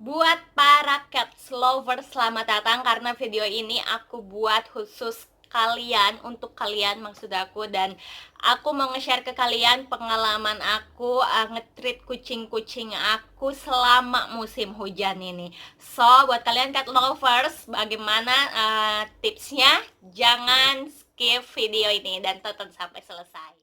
Buat para cats lovers, selamat datang karena video ini aku buat khusus kalian, untuk kalian maksud aku. Dan aku mau nge-share ke kalian pengalaman aku nge-treat kucing-kucing aku selama musim hujan ini. So, buat kalian cat lovers, bagaimana tipsnya? Jangan skip video ini dan tonton sampai selesai.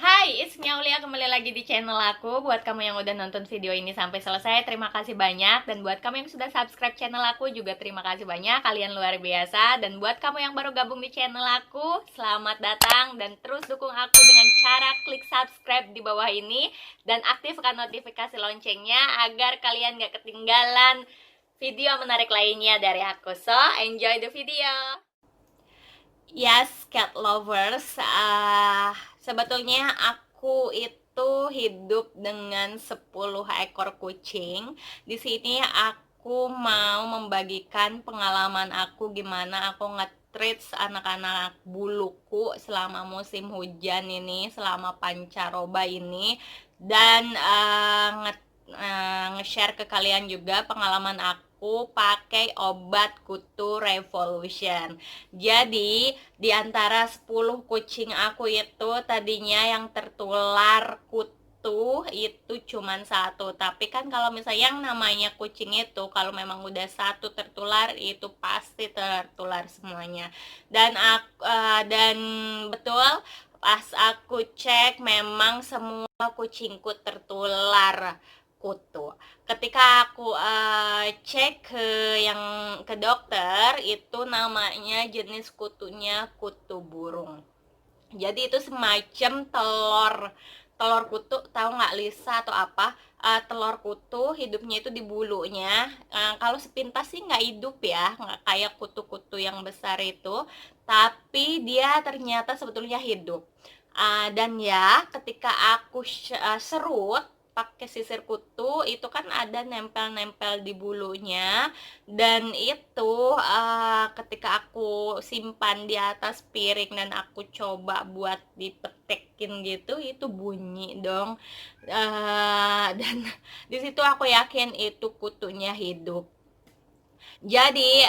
Hai, it's Nyaulia, kembali lagi di channel aku. Buat kamu yang udah nonton video ini sampai selesai, terima kasih banyak. Dan buat kamu yang sudah subscribe channel aku juga terima kasih banyak. Kalian luar biasa. Dan buat kamu yang baru gabung di channel aku, selamat datang. Dan terus dukung aku dengan cara klik subscribe di bawah ini. Dan aktifkan notifikasi loncengnya agar kalian gak ketinggalan video menarik lainnya dari aku. So, enjoy the video. Yes, cat lovers. Sebetulnya aku itu hidup dengan 10 ekor kucing. Di sini aku mau membagikan pengalaman aku gimana aku nge-treat anak-anak buluku selama musim hujan ini, selama pancaroba ini. Dan nge-share ke kalian juga pengalaman aku pakai obat kutu Revolution. Jadi di antara 10 kucing aku itu tadinya yang tertular kutu itu cuman satu. Tapi kan kalau misalnya yang namanya kucing itu kalau memang udah satu tertular itu pasti tertular semuanya. Dan betul, pas aku cek memang semua kucingku tertular kutu. Ketika aku cek ke dokter, itu namanya jenis kutunya kutu burung. Jadi itu semacam telur telur kutu, tahu nggak Lisa atau apa? Telur kutu hidupnya itu di bulunya. Kalau sepintas sih nggak hidup ya, nggak kayak kutu-kutu yang besar itu, tapi dia ternyata sebetulnya hidup. Dan ya ketika aku serut pakai sisir kutu itu kan ada nempel-nempel di bulunya. Dan itu ketika aku simpan di atas piring dan aku coba buat dipetekin gitu, itu bunyi dong. Dan di situ aku yakin itu kutunya hidup. Jadi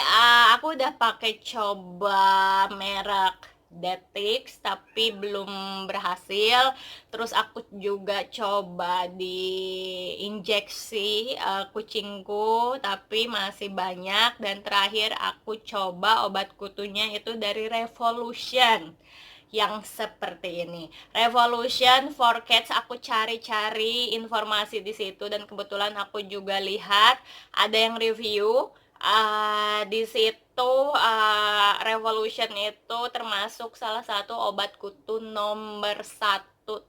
aku udah pakai coba merek Detix tapi belum berhasil. Terus aku juga coba di injeksi kucingku tapi masih banyak. Dan terakhir aku coba obat kutunya itu dari Revolution yang seperti ini. Revolution for Cats, aku cari-cari informasi di situ dan kebetulan aku juga lihat ada yang review. Di situ Revolution itu termasuk salah satu obat kutu nomor 1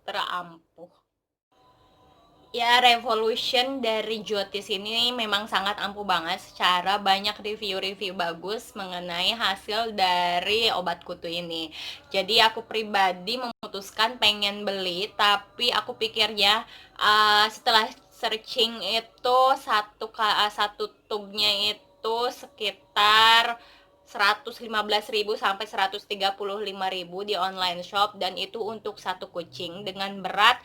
terampuh. Ya, Revolution dari Jotis ini memang sangat ampuh banget. Secara banyak review-review bagus mengenai hasil dari obat kutu ini. Jadi aku pribadi memutuskan pengen beli, tapi aku pikirnya setelah searching itu satu tubnya itu sekitar 115.000 sampai 135.000 di online shop, dan itu untuk satu kucing dengan berat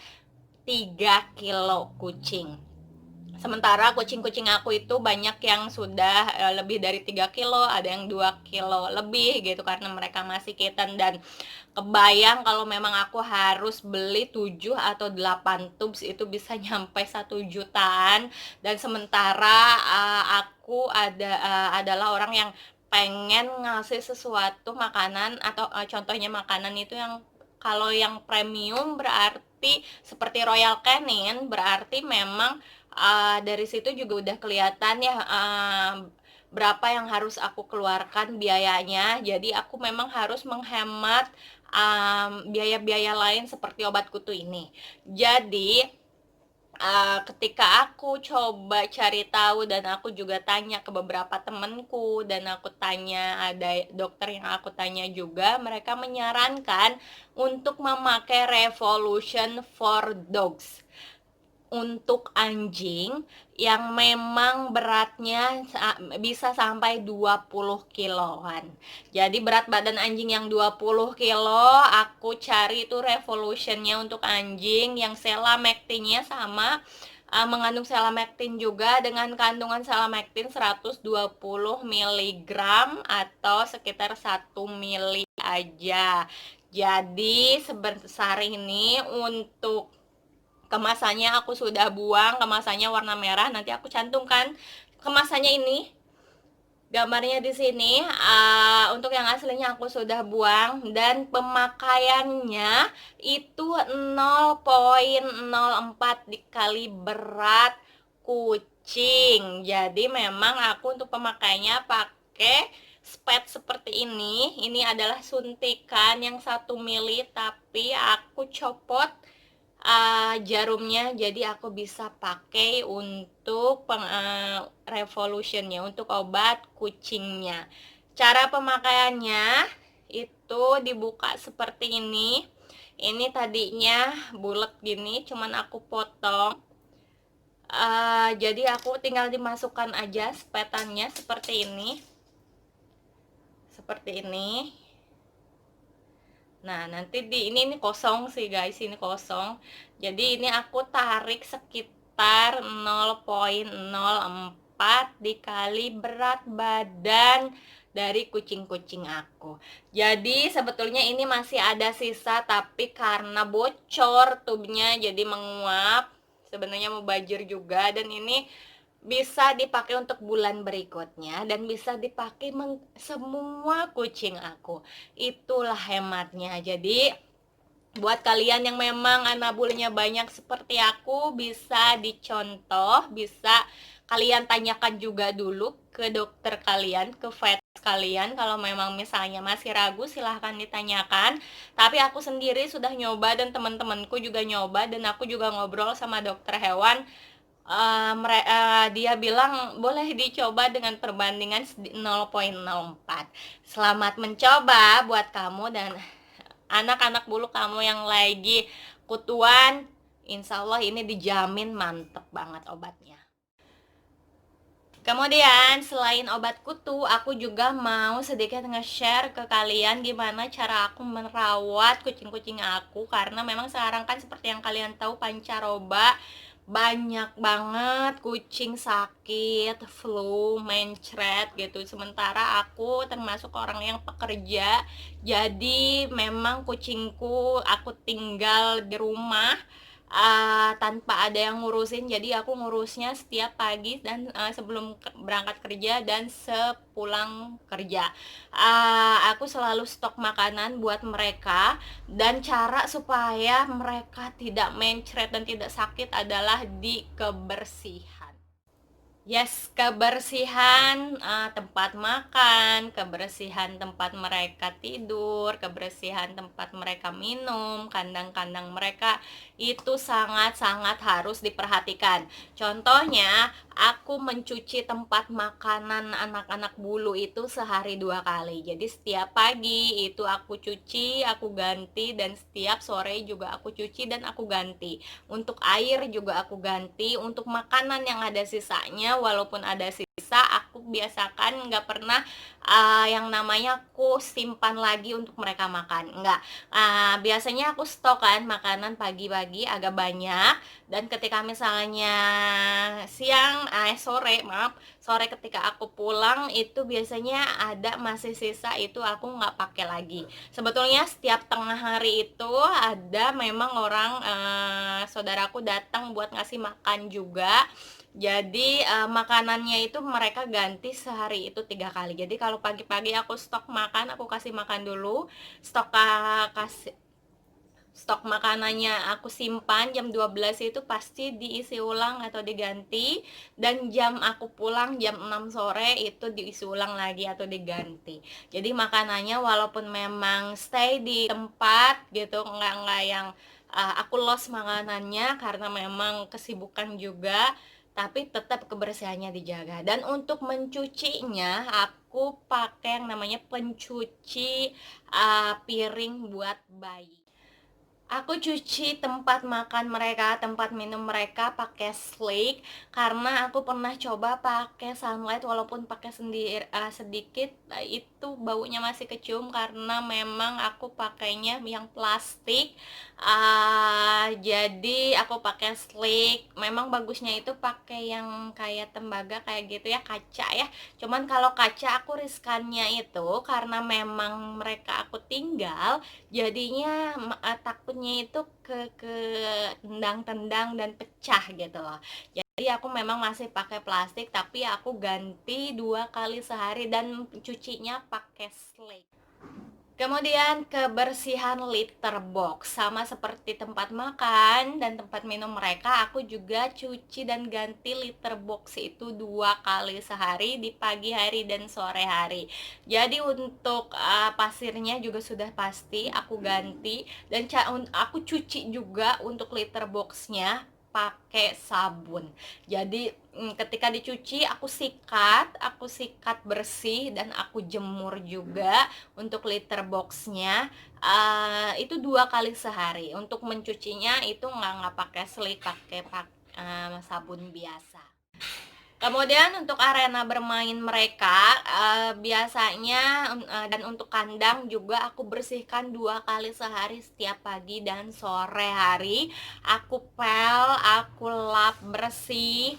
3 kilo kucing. Sementara kucing-kucing aku itu banyak yang sudah lebih dari 3 kilo, ada yang 2 kilo lebih gitu karena mereka masih kitten. Dan kebayang kalau memang aku harus beli 7 atau 8 tubs itu bisa nyampe 1 jutaan. Dan sementara aku adalah orang yang pengen ngasih sesuatu makanan atau contohnya makanan itu yang kalau yang premium berarti seperti Royal Canin, berarti memang dari situ juga udah kelihatan ya berapa yang harus aku keluarkan biayanya. Jadi aku memang harus menghemat biaya-biaya lain seperti obat kutu ini. Jadi ketika aku coba cari tahu dan aku juga tanya ke beberapa temenku dan aku tanya, ada dokter yang aku tanya juga, mereka menyarankan untuk memakai Revolution for Dogs untuk anjing yang memang beratnya bisa sampai 20 kiloan. Jadi berat badan anjing yang 20 kilo, aku cari itu Revolutionnya untuk anjing yang selamectinnya sama mengandung selamektin juga, dengan kandungan selamektin 120 mg atau sekitar 1 mili aja. Jadi sebesar ini. Untuk kemasannya aku sudah buang, kemasannya warna merah, nanti aku cantumkan kemasannya ini. Gambarnya di sini. Untuk yang aslinya aku sudah buang, dan pemakaiannya itu 0,04 dikali berat kucing. Jadi memang aku untuk pemakaiannya pakai spet seperti ini. Ini adalah suntikan yang 1 mili, tapi aku copot jarumnya, jadi aku bisa pakai untuk revolutionnya, untuk obat kucingnya. Cara pemakaiannya itu dibuka seperti ini. Ini tadinya bulat gini, cuman aku potong. Jadi aku tinggal dimasukkan aja sepetannya seperti ini. Seperti ini. Nah, nanti ini kosong sih guys, ini kosong. Jadi ini aku tarik sekitar 0,04 dikali berat badan dari kucing-kucing aku. Jadi sebetulnya ini masih ada sisa, tapi karena bocor tubnya jadi menguap. Sebenarnya mau bajir juga, dan ini bisa dipakai untuk bulan berikutnya dan bisa dipakai semua kucing aku. Itulah hematnya. Jadi buat kalian yang memang anabulnya banyak seperti aku, bisa dicontoh, bisa kalian tanyakan juga dulu ke dokter kalian, ke vet kalian. Kalau memang misalnya masih ragu, silahkan ditanyakan. Tapi aku sendiri sudah nyoba, dan teman-temanku juga nyoba, dan aku juga ngobrol sama dokter hewan. Dia bilang boleh dicoba dengan perbandingan 0,04. Selamat mencoba buat kamu dan anak-anak bulu kamu yang lagi kutuan. Insya Allah ini dijamin mantep banget obatnya. Kemudian selain obat kutu, aku juga mau sedikit nge-share ke kalian gimana cara aku merawat kucing-kucing aku. Karena memang sekarang kan seperti yang kalian tahu, pancaroba banyak banget kucing sakit, flu, mencret gitu. Sementara aku termasuk orang yang pekerja, jadi memang kucingku aku tinggal di rumah tanpa ada yang ngurusin. Jadi aku ngurusnya setiap pagi dan sebelum berangkat kerja dan sepulang kerja. Aku selalu stok makanan buat mereka, dan cara supaya mereka tidak mencret dan tidak sakit adalah di kebersihan. Yes, kebersihan tempat makan, kebersihan tempat mereka tidur, kebersihan tempat mereka minum, kandang-kandang mereka itu sangat-sangat harus diperhatikan. Contohnya, aku mencuci tempat makanan anak-anak bulu itu sehari 2 kali. Jadi setiap pagi itu aku cuci, aku ganti, dan setiap sore juga aku cuci dan aku ganti. Untuk air juga aku ganti. Untuk makanan yang ada sisanya, walaupun ada sisa, aku biasakan nggak pernah yang namanya aku simpan lagi untuk mereka makan, enggak. Biasanya aku stok kan makanan pagi-pagi agak banyak, dan ketika misalnya sore ketika aku pulang itu biasanya ada masih sisa, itu aku nggak pakai lagi. Sebetulnya setiap tengah hari itu ada memang orang saudaraku datang buat ngasih makan juga. Jadi makanannya itu mereka ganti sehari itu 3 kali. Jadi kalau pagi-pagi aku stok makan, aku kasih makan dulu. Stok makanannya aku simpan, jam 12 itu pasti diisi ulang atau diganti, dan jam aku pulang jam 6 sore itu diisi ulang lagi atau diganti. Jadi makanannya walaupun memang stay di tempat gitu, nggak yang aku lost makanannya karena memang kesibukan juga, tapi tetap kebersihannya dijaga. Dan untuk mencucinya aku pakai yang namanya pencuci piring buat bayi. Aku cuci tempat makan mereka, tempat minum mereka pakai Sleek karena aku pernah coba pakai Sunlight walaupun pakai sedikit, itu baunya masih kecium karena memang aku pakainya yang plastik. Jadi aku pakai Sleek. Memang bagusnya itu pakai yang kayak tembaga kayak gitu ya, kaca ya. Cuman kalau kaca aku riskannya itu karena memang mereka aku tinggal, jadinya takutnya itu ke tendang-tendang dan pecah gitu loh. Jadi aku memang masih pakai plastik tapi aku ganti 2 kali sehari dan cucinya pakai Slake. Kemudian kebersihan litter box, sama seperti tempat makan dan tempat minum mereka, aku juga cuci dan ganti litter box itu 2 kali sehari di pagi hari dan sore hari. Jadi untuk pasirnya juga sudah pasti aku ganti, dan aku cuci juga untuk litter boxnya pakai sabun. Jadi ketika dicuci aku sikat bersih dan aku jemur juga. Untuk litter boxnya itu 2 kali sehari. Untuk mencucinya itu nggak pakai selik, pakai sabun biasa. Kemudian untuk arena bermain mereka, biasanya dan untuk kandang juga aku bersihkan 2 kali sehari setiap pagi dan sore hari. Aku pel, aku lap bersih,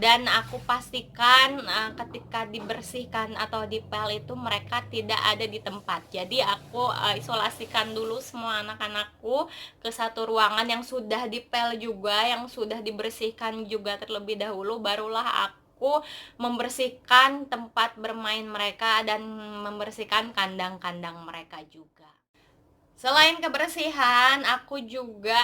dan aku pastikan ketika dibersihkan atau dipel itu mereka tidak ada di tempat. Jadi aku isolasikan dulu semua anak-anakku ke satu ruangan yang sudah dipel juga, yang sudah dibersihkan juga terlebih dahulu, barulah aku membersihkan tempat bermain mereka dan membersihkan kandang-kandang mereka juga. Selain kebersihan, aku juga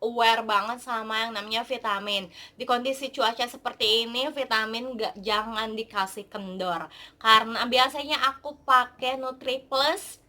aware banget sama yang namanya vitamin. Di kondisi cuaca seperti ini, vitamin jangan dikasih kendor. Karena biasanya aku pakai NutriPlus,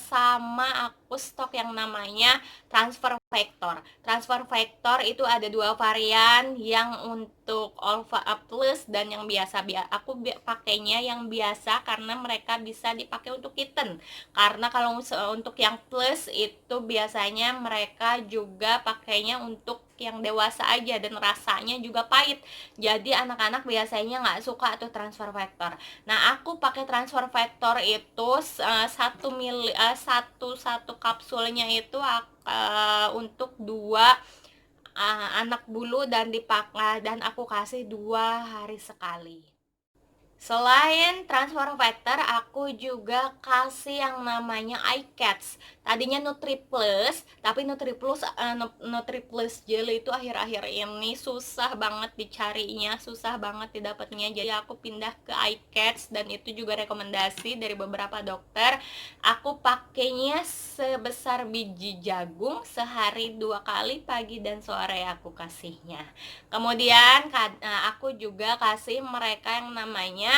sama aku stok yang namanya Transfer Factor. Transfer Factor itu ada 2 varian, yang untuk Alpha Plus dan yang biasa. Aku pakainya yang biasa karena mereka bisa dipakai untuk kitten. Karena kalau untuk yang plus itu biasanya mereka juga pakainya untuk yang dewasa aja dan rasanya juga pahit. Jadi anak-anak biasanya nggak suka tuh transfer factor. Nah, aku pakai transfer factor itu satu kapsulnya itu untuk 2 anak bulu dan dipakai, dan aku kasih 2 hari sekali. Selain transfer factor, aku juga kasih yang namanya iCats. Tadinya NutriPlus, tapi NutriPlus Jelly itu akhir-akhir ini susah banget dicarinya, susah banget didapatnya. Jadi aku pindah ke iCats, dan itu juga rekomendasi dari beberapa dokter. Aku pakainya sebesar biji jagung, sehari 2 kali, pagi dan sore aku kasihnya. Kemudian aku juga kasih mereka yang namanya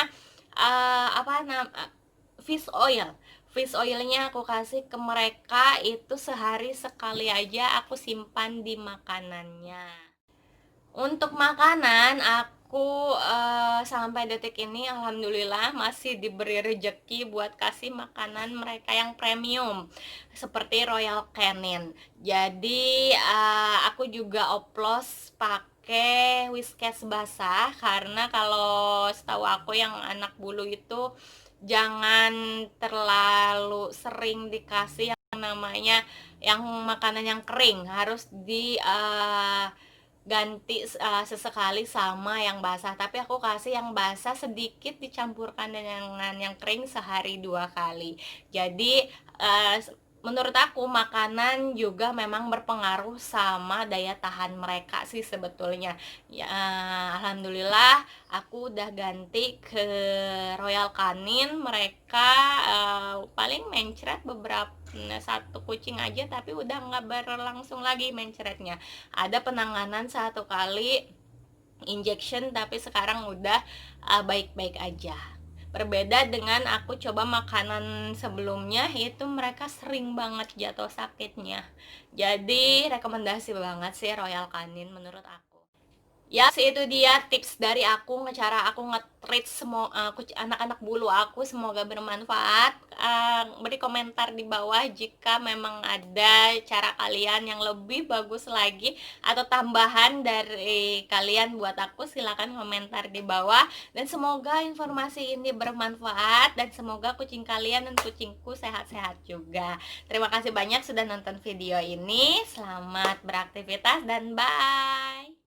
fish oil. Fish oilnya aku kasih ke mereka itu sehari sekali aja, aku simpan di makanannya. Untuk makanan, aku sampai detik ini alhamdulillah masih diberi rejeki buat kasih makanan mereka yang premium seperti Royal Canin. Jadi aku juga oplos pakai Whiskas basah, karena kalau setahu aku yang anak bulu itu jangan terlalu sering dikasih yang namanya yang makanan yang kering, harus di ganti sesekali sama yang basah. Tapi aku kasih yang basah sedikit dicampurkan dengan yang kering sehari 2 kali. Jadi menurut aku makanan juga memang berpengaruh sama daya tahan mereka sih sebetulnya ya. Alhamdulillah aku udah ganti ke Royal Canin. Mereka paling mencret beberapa, satu kucing aja, tapi udah nggak berlangsung lagi mencretnya. Ada penanganan 1 kali injection, tapi sekarang udah baik-baik aja. Berbeda dengan aku coba makanan sebelumnya, itu mereka sering banget jatuh sakitnya. Jadi rekomendasi banget sih Royal Canin menurut aku. Ya, itu dia tips dari aku, cara aku nge-treat semua anak-anak bulu aku, semoga bermanfaat. Beri komentar di bawah jika memang ada cara kalian yang lebih bagus lagi atau tambahan dari kalian buat aku, silakan komentar di bawah. Dan semoga informasi ini bermanfaat dan semoga kucing kalian dan kucingku sehat-sehat juga. Terima kasih banyak sudah nonton video ini. Selamat beraktivitas dan bye.